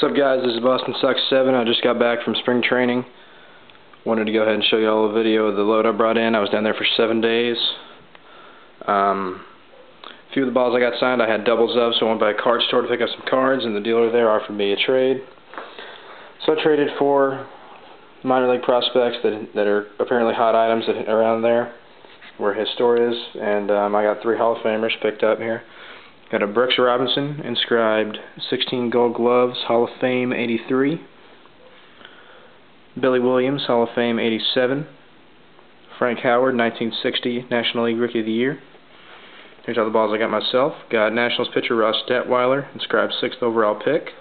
What's up, guys? This is Boston Sox 7. I just got back from spring training. Wanted to go ahead and show you all a video of the load I brought in. I was down there for 7 days. A few of the balls I got signed I had doubles of, so I went by a card store to pick up some cards, and the dealer there offered me a trade. So I traded for minor league prospects that are apparently hot items around there where his store is, and I got 3 Hall of Famers picked up here. Got a Brooks Robinson, inscribed 16 Gold Gloves, Hall of Fame 83. Billy Williams, Hall of Fame 87. Frank Howard, 1960 National League Rookie of the Year. Here's all the balls I got myself. Got Nationals pitcher Ross Detweiler, inscribed 6th overall pick.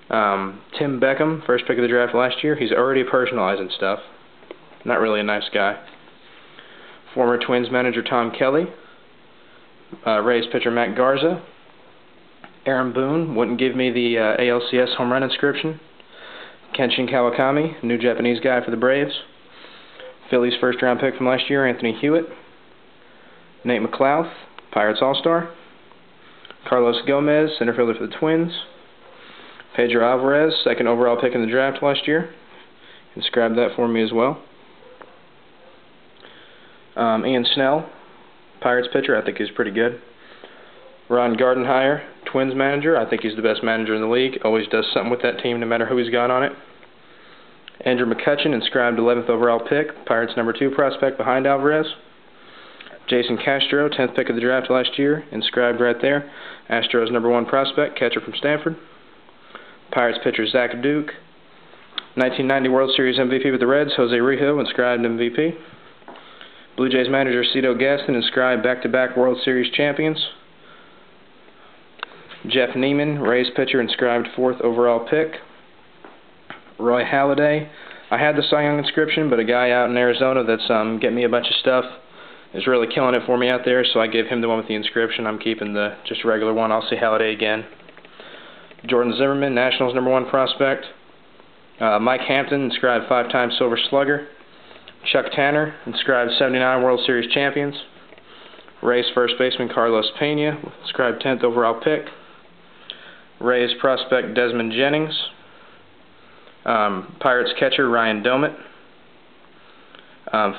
Tim Beckham, first pick of the draft last year. He's already personalizing stuff. Not really a nice guy. Former Twins manager Tom Kelly. Rays pitcher Matt Garza. Aaron Boone wouldn't give me the ALCS home run inscription. Kenshin Kawakami, new Japanese guy for the Braves. Phillies first round pick from last year, Anthony Hewitt. Nate McLouth, Pirates All-Star. Carlos Gomez, center fielder for the Twins. Pedro Alvarez, second overall pick in the draft last year. Inscribed that for me as well. Ian Snell, Pirates pitcher, I think he's pretty good. Ron Gardenhire, Twins manager, I think he's the best manager in the league. Always does something with that team no matter who he's got on it. Andrew McCutchen, inscribed 11th overall pick, Pirates #2 prospect behind Alvarez. Jason Castro, 10th pick of the draft last year, inscribed right there. Astros #1 prospect, catcher from Stanford. Pirates pitcher Zach Duke. 1990 World Series MVP with the Reds, Jose Rijo, inscribed MVP. Blue Jays manager Cito Gaston, inscribed back-to-back World Series champions. Jeff Neiman, Rays pitcher, inscribed 4th overall pick. Roy Halladay. I had the Cy Young inscription, but a guy out in Arizona that's getting me a bunch of stuff is really killing it for me out there, so I gave him the one with the inscription. I'm keeping the just regular one. I'll see Halladay again. Jordan Zimmerman, Nationals #1 prospect. Mike Hampton, inscribed 5-time Silver Slugger. Chuck Tanner, inscribed 79 World Series champions. Rays first baseman Carlos Pena, inscribed 10th overall pick. Rays prospect Desmond Jennings. Pirates catcher Ryan Domit.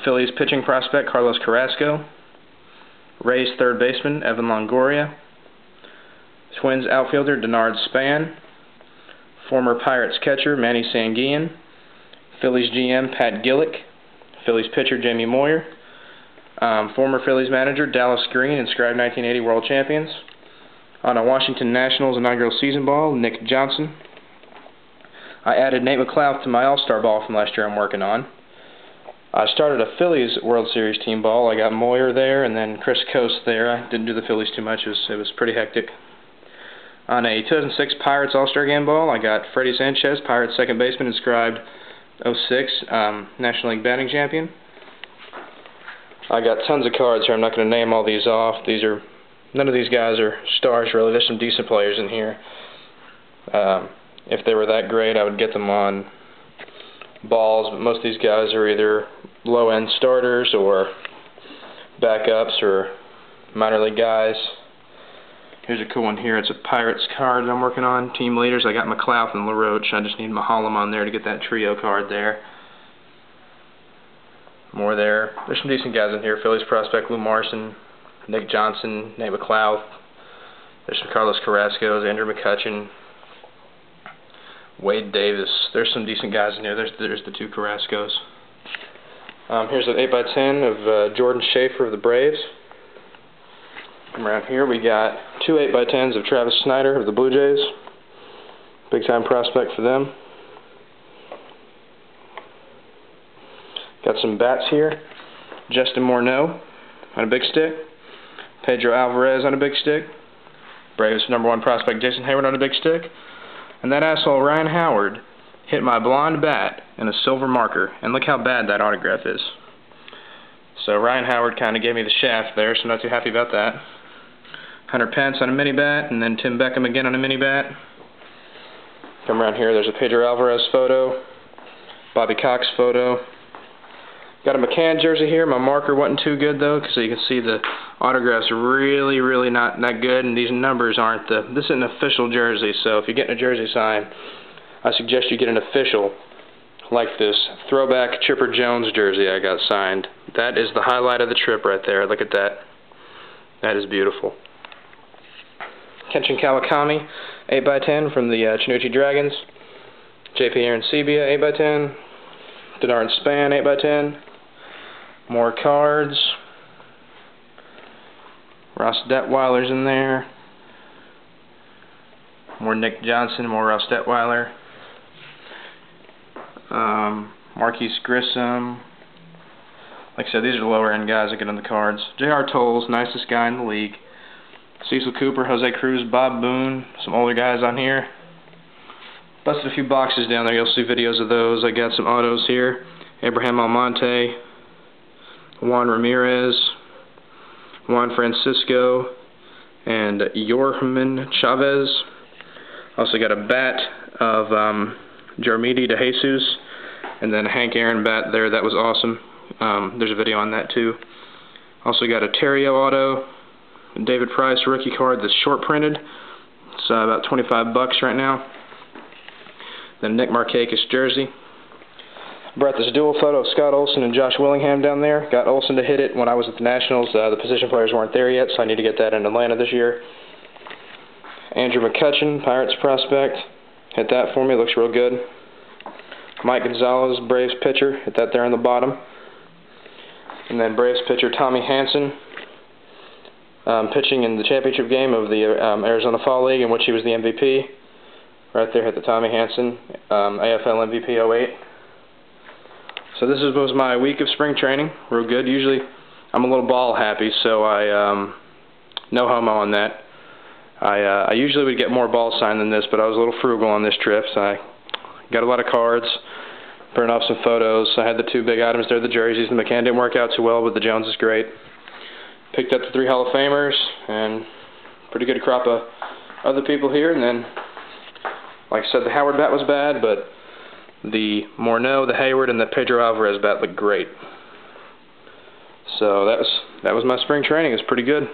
Phillies pitching prospect Carlos Carrasco. Rays third baseman Evan Longoria. Twins outfielder Denard Span. Former Pirates catcher Manny Sanguillen. Phillies GM Pat Gillick. Phillies pitcher Jamie Moyer. Former Phillies manager Dallas Green, inscribed 1980 World Champions. On a Washington Nationals inaugural season ball, Nick Johnson. I added Nate McLouth to my All-Star ball from last year I'm working on. I started a Phillies World Series team ball. I got Moyer there and then Chris Coast there. I didn't do the Phillies too much. It was pretty hectic. On a 2006 Pirates All-Star Game ball, I got Freddie Sanchez, Pirates second baseman, inscribed 06 National League batting champion. I got tons of cards here. I'm not going to name all these off. None of these guys are stars really. There's some decent players in here. If they were that great, I would get them on balls, but most of these guys are either low-end starters or backups or minor league guys. Here's a cool one here. It's a Pirates card that I'm working on. Team leaders, I got McLouth and LaRoche. I just need Mahalam on there to get that trio card there. More there. There's some decent guys in here. Phillies prospect Lou Marson, Nick Johnson, Nate McLouth. There's some Carlos Carrascos, Andrew McCutchen, Wade Davis. There's some decent guys in here. There's the 2 Carrascos. Here's an 8x10 of Jordan Schaefer of the Braves. Around here we got 2 8x10s of Travis Snyder of the Blue Jays. Big time prospect for them. Got some bats here. Justin Morneau on a big stick. Pedro Alvarez on a big stick. Braves #1 prospect Jason Hayward on a big stick. And that asshole Ryan Howard hit my blonde bat in a silver marker. And look how bad that autograph is. So Ryan Howard kind of gave me the shaft there, so not too happy about that. Hunter Pence on a mini bat, and then Tim Beckham again on a mini bat. Come around here, there's a Pedro Alvarez photo, Bobby Cox photo, Got a McCann jersey here. My marker wasn't too good though, because you can see the autographs are really not that good, and these numbers aren't this isn't an official jersey. So if you're getting a jersey signed, I suggest you get an official, like this throwback Chipper Jones jersey I got signed. That is the highlight of the trip right there. Look at that. That is beautiful. Kenshin Kawakami 8x10 from the Chinoochi Dragons. JP Arancibia 8x10. Denard Span 8x10. More cards. Ross Detweiler's in there. More Nick Johnson, more Ross Detweiler. Marquise Grissom. Like I said, these are the lower end guys that get on the cards. J.R. Tolles, nicest guy in the league. Cecil Cooper, Jose Cruz, Bob Boone, some older guys on here. Busted a few boxes down there, you'll see videos of those. I got some autos here. Abraham Almonte, Juan Ramirez, Juan Francisco, and Yorman Chavez. Also got a bat of Jarmidi de Jesus, and then a Hank Aaron bat there. That was awesome. There's a video on that too. Also got a Terrio auto, David Price rookie card that's short printed. It's about 25 bucks right now. Then Nick Markakis jersey. Brought this dual photo of Scott Olson and Josh Willingham down there. Got Olson to hit it when I was at the Nationals. The position players weren't there yet, so I need to get that in Atlanta this year. Andrew McCutchen, Pirates prospect. Hit that for me, looks real good. Mike Gonzalez, Braves pitcher. Hit that there on the bottom. And then Braves pitcher Tommy Hanson, pitching in the championship game of the Arizona Fall League, in which he was the MVP. Right there, hit the Tommy Hanson, AFL MVP 08. So this was my week of spring training. Real good. Usually I'm a little ball happy, so I no homo on that. I usually would get more balls signed than this, but I was a little frugal on this trip, so I got a lot of cards, printed off some photos. I had the two big items there, the jerseys. The McCann didn't work out too well, but the Jones is great. Picked up the 3 Hall of Famers, and pretty good crop of other people here. And then, like I said, the Howard bat was bad, but the Morneau, the Hayward, and the Pedro Alvarez bat looked great. So that was my spring training. It was pretty good.